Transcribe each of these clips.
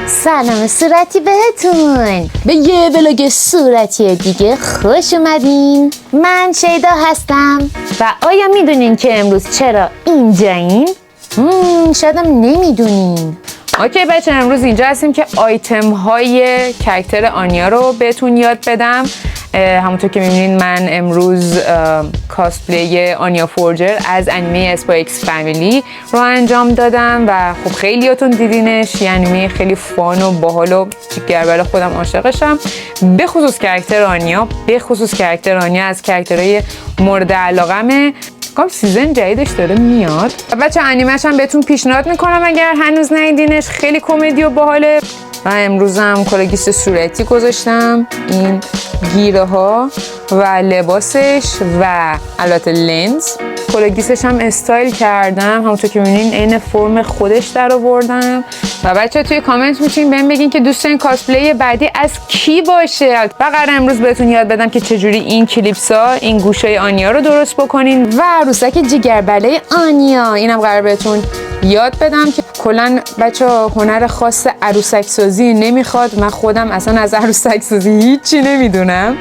سلام صورتی بهتون، به یه ولاگ صورتی دیگه خوش اومدین. من شیدا هستم و آیا میدونین که امروز چرا اینجاییم؟ شایدم نمیدونین. اوکی بچه، امروز اینجا هستیم که آیتم های کرکتر آنیا رو بهتون یاد بدم. همونطور که میبینین من امروز کاسپلی آنیا فورجر از انیمه اسپای اکس فامیلی رو انجام دادم و خب خیلیاتون دیدینش. یه انیمه خیلی فان و باحال و جگربل، خودم عاشقشم. به خصوص کرکتر آنیا از کرکترهای مورد علاقمه. کام سیزن جدیدش داره میاد. بچه انیمه‌ش هم بهتون پیشنهاد میکنم اگر هنوز ندیدینش، خیلی کمدی و باحاله. و امروز هم کلاگیس صورتی گذاشتم، این گیره ها و لباسش و البته لنز. کلاگیسش هم استایل کردم، همونطور که میبینین عین فرم خودش در آوردم. و بچه توی کامنت میتونین بهم بگین که دوست دارین کاسپلی بعدی از کی باشه. و قرار امروز بهتون یاد بدم که چجوری این کلیپسا، این گوشای آنیا رو درست بکنین و عروسک جگربله آنیا، اینم قرار بهتون یاد بدم که کلا بچه هنر خاص عروسک سازی نمیخواد. من خودم اصلا از عروسک سازی هیچی نمیدونم،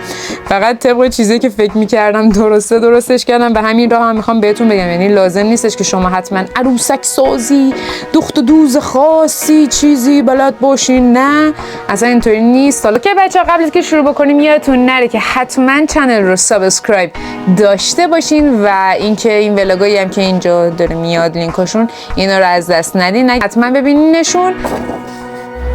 فقط طبق چیزی که فکر میکردم درستش کردم. به همین راه هم میخوام بهتون بگم، یعنی لازم نیستش که شما حتما عروسک سازی دخت و دوز خاصی چیزی بلد باشین، نه اصلا اینطوری نیست. حالا که بچه قبل از که شروع بکنیم یادتون نره که حتما چنل رو سابسکرایب داشته باشین و اینکه این ولاگایی هم که اینجا داره میاد لینکاشون، اینا رو از دست ندین، حتما ببینینشون.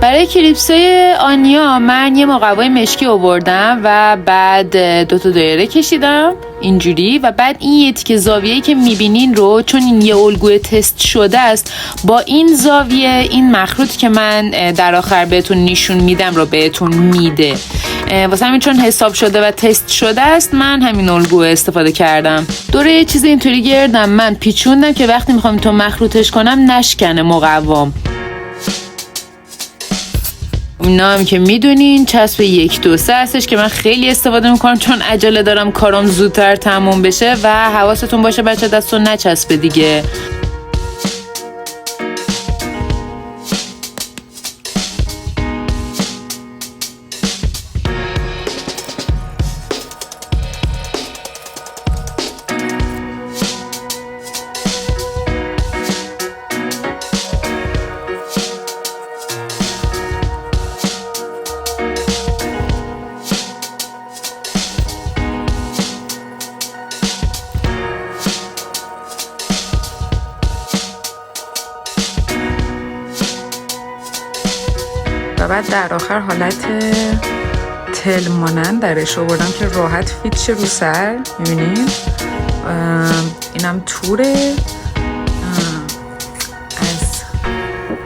برای کلیپسای آنیا من یه مقوای مشکی آوردم و بعد 2 تا دایره کشیدم اینجوری و بعد این یه تیکه زاویه‌ای که میبینین رو، چون این یه الگوی تست شده است، با این زاویه این مخروطی که من در آخر بهتون نشون میدم رو بهتون میده. واسه همین چون حساب شده و تست شده است من همین الگو استفاده کردم. دوره یه چیز اینطوری گردم من پیچوندم که وقتی میخوام تو مخروطش کنم نشکنه مقوام. اینا هم که میدونین چسب 1 2 3 هستش که من خیلی استفاده میکنم چون عجله دارم کارم زودتر تموم بشه و حواستون باشه بچه دستو نچسبه دیگه. و بعد در آخر حالت تل مانند درش آوردم که راحت فیت شه رو سر. میبینین اینم توره، از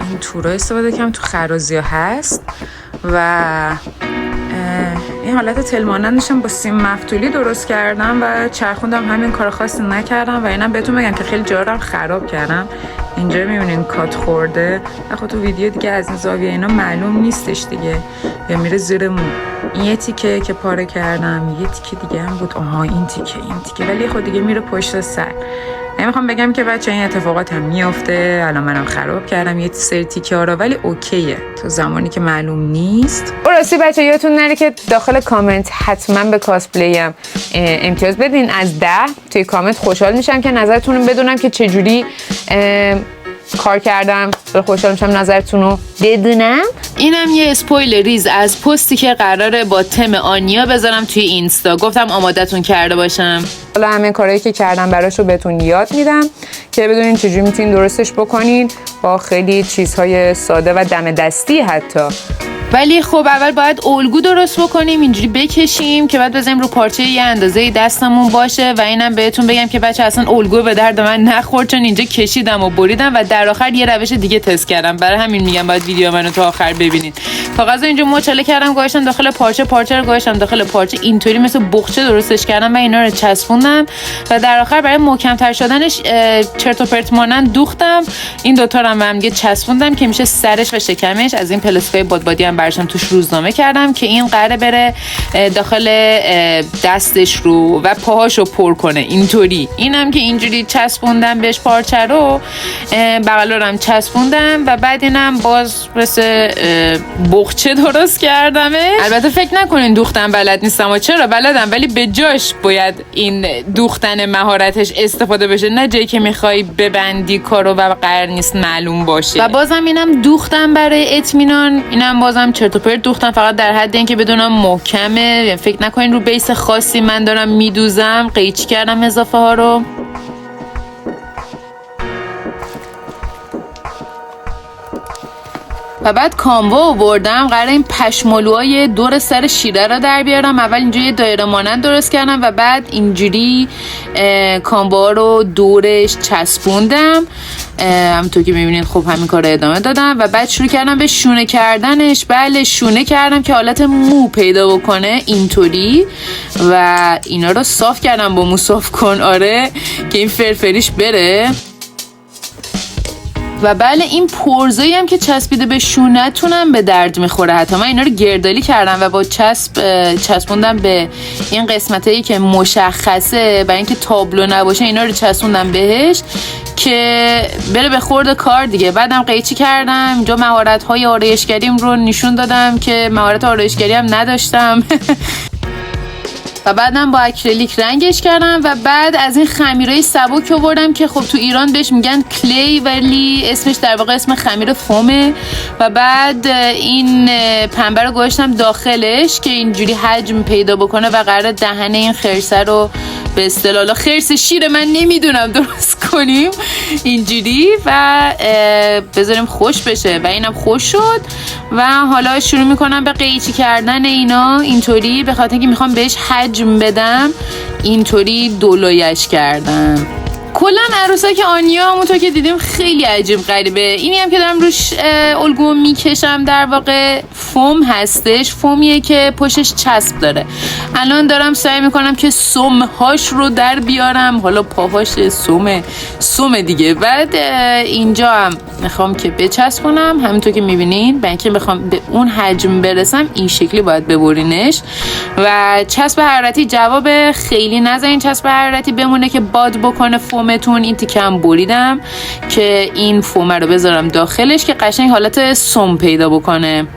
این تورا استفاده کردم، تو خرازی ها هست و این حالت تل مانندش هم با سیم مفتولی درست کردم و چرخوندم، همین کار خاصی نکردم. و اینم بهتون بگم که خیلی جا رو خراب کردم. اینجا میبینین کات خورده و خب تو ویدیو دیگه از این زاویه اینا معلوم نیستش دیگه، یا میره زیر مو. این یه تیکه که پاره کردم، یه تیکه دیگه هم بود، این تیکه ولی خود دیگه میره پشت سر. نمیخوام بگم که بچه این اتفاقات هم میافته، الان منم خراب کردم یه سری تیکه ها رو، ولی اوکیه تو زمانی که معلوم نیست. راستی بچه یادتون نره که داخل کامنت حتما به کاسپلیم امتیاز بدین از 10. توی کامنت خوشحال میشم که نظرتون رو بدونم که چجوری کار کردم. خوشحال میشم نظرتون رو بدونم. اینم یه اسپویل ریز از پستی که قراره با تم آنیا بذارم توی اینستا، گفتم آمادتون کرده باشم. حالا همه کارهایی که کردم براشو بهتون یاد میدم که بدونین چجوری میتونین درستش بکنین با خیلی چیزهای ساده و دم دستی حتی. ولی خب اول باید الگو درست بکنیم، اینجوری بکشیم که بعد بزنیم رو پارچه یه اندازه دستمون باشه. و اینم بهتون بگم که بچه اصلا الگو به درد من نخورد، چون اینجا کشیدم و بریدم و در آخر یه روش دیگه تست کردم. برای همین میگم باید ویدیو منو تا آخر ببینید. کاغذ اینجا مچاله کردم، گذاشتم داخل پارچه، پارچه رو گذاشتم داخل پارچه، اینطوری مثل بخچه درستش کردم و اینا رو چسبوندم و در آخر برای محکم‌تر شدنش چرت و پرت مانند دوختم. این دوتا رو هم دیگه چسبوندم که میشه سرش و شکمش. از این پلاستیکای بادبادی هم برشم توش روزنامه کردم که این قراره بره داخل دستش رو و پاهاشو پر کنه اینطوری. اینم که اینجوری چسبوندم بهش پارچه رو، بغل رو هم چسبوندم و بعد اینم باز مثل بخچه درست کردمش. البته فکر نکنین دوختن بلد نیستم و چرا بلدم، ولی به جاش باید این دوختن مهارتش استفاده بشه، نه جایی که میخوای ببندی کارو و قرار نیست معلوم باشه. و بازم اینم دوختم برای اطمینان، اینم بازم چرت و پرت دوختم فقط در حد اینکه بدونم محکمه، فکر نکنین رو بیس خاصی من دارم میدوزم. قیچی کردم اضافه ها رو. و بعد کاموا آوردم، قراره این پشمالوهای دور سر شیره رو در بیارم. اول اینجا یه دایره مانند درست کردم و بعد اینجوری کاموا رو دورش چسبوندم. همونطور که میبینید خب همین کار رو ادامه دادم و بعد شروع کردم به شونه کردنش. بله شونه کردم که حالت مو پیدا بکنه اینطوری و اینا رو صاف کردم با مو صاف کن، آره، که این فرفریش بره. و بله این پرزایی هم که چسبیده به شونه‌تونم به درد میخوره. حتی من اینا رو گردالی کردم و با چسبوندم به این قسمتایی که مشخصه برای اینکه تابلو نباشه، اینا رو چسبوندم بهش که بره به خورد کار دیگه. بعدم قیچی کردم اینجا، مهارت‌های آرایشگریم رو نشون دادم که مهارت آرایشگری هم نداشتم. و بعدم با اکریلیک رنگش کردم و بعد از این خمیرهای سبک آوردم که خب تو ایران بهش میگن کلی ولی اسمش در واقع اسم خمیر فومه. و بعد این پنبه رو گذاشتم داخلش که اینجوری حجم پیدا بکنه و قراره دهنه این خرسه رو به اصطلاح خرس شیر من نمیدونم درست کنیم اینجوری و بذاریم خوش بشه. و اینم خوش شد و حالا شروع میکنم به قیچی کردن اینا اینطوری، به خاطر اینکه میخوام بهش حجم بدم. اینطوری دولایش کردم. کلا عروسک آنیا همونطور که دیدیم خیلی عجیب غریبه. اینی هم که دارم روش الگو میکشم در واقع فوم هستش، فومیه که پشتش چسب داره. الان دارم سعی میکنم که سمهاش رو در بیارم، حالا پاهاش سم دیگه. بعد اینجا هم میخوام که بچسبونم همونطور که میبینین. برای اینکه بخوام به اون حجم برسم این شکلی باید ببرینش و چسب حرارتی جواب خیلی نذارین چسب حرارتی بمونه که باد بکنه فومتون. این تیکه هم بریدم که این فومه رو بذارم داخلش که قشنگ حالت سم پیدا بکنه.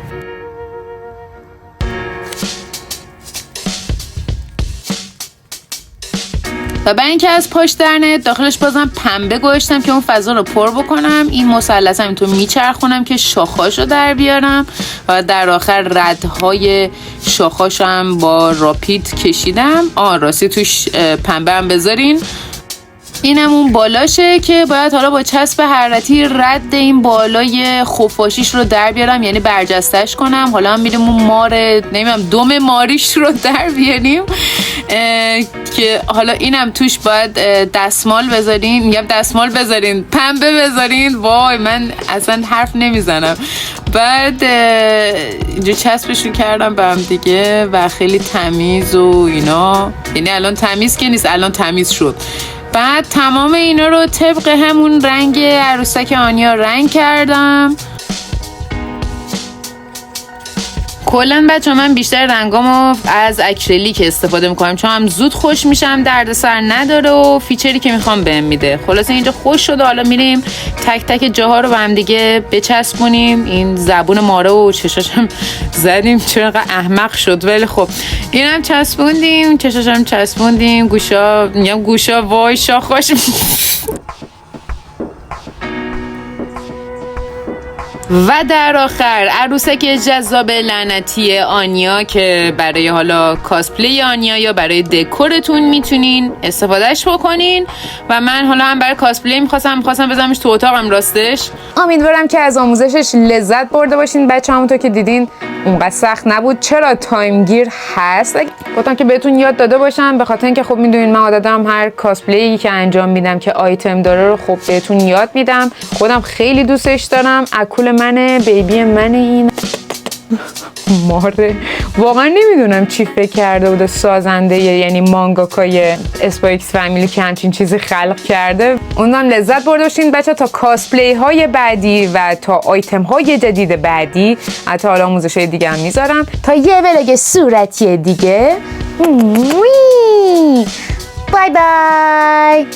و برای اینکه از پاش درنه داخلش بازم پنبه گذاشتم که اون فضا رو پر بکنم. این مثلث هم اینطور میچرخونم که شاخاش رو در بیارم و در آخر ردهای شاخاش هم با راپید کشیدم. راستی توش پنبه هم بذارین. اینم اون بالاشه که باید حالا با چسب حرارتی رد این بالای خفاشیش رو در بیارم، یعنی برجستش کنم. حالا هم میریم اون دم ماریش رو در بیاریم که حالا اینم توش باید دستمال بذارین، پنبه بذارین. وای من اصلا حرف نمیزنم. بعد اینجا چسبش رو کردم به هم دیگه و خیلی تمیز و اینا، یعنی الان تمیز که نیست، الان تمیز شد. بعد تمام اینا رو طبق همون رنگ عروسک آنیا رنگ کردم. کلا بچه من بیشتر رنگامو از اکریلیک استفاده میکنم چون هم زود خوش میشم، دردسر نداره و فیچری که میخوام بهم میده. خلاصه اینجا خوش شده. حالا میریم تک تک جاها رو با هم دیگه بچسبونیم. این زبون ماره و چشاشم زدیم چرا انقدر احمق شد، ولی خب اینم چسبوندیم، چشاشم چسبوندیم، گوشا وای شاخاش و در آخر عروسک جذاب لعنتی آنیا که برای حالا کاسپلی آنیا یا برای دکورتون میتونین استفادهش بکنین. و من حالا هم برای کاسپلی میخواستم بذارمش تو اتاقم. راستش امیدوارم که از آموزشش لذت برده باشین بچه. همونطور که دیدین اونقدر سخت نبود. چرا تایم گیر هست، گفتم که بهتون یاد داده باشم، به خاطر اینکه خب میدونین من عادتم هر کاسپلی که انجام میدم که آیتم داره رو خب بهتون یاد میدم. خودم خیلی دوستش دارم. اکول منه، بیبی منه این. ماره. واقعا نمیدونم چی فکر کرده بوده سازنده یعنی مانگاکای اسپای ایکس فامیلی که همچین چیزی خلق کرده. اونم لذت برده باشین بچه. تا کاسپلی های بعدی و تا آیتم های جدید بعدی، حتی حالا آموزش های دیگه هم میذارم. تا یه ولاگ صورتی دیگه. بای بای.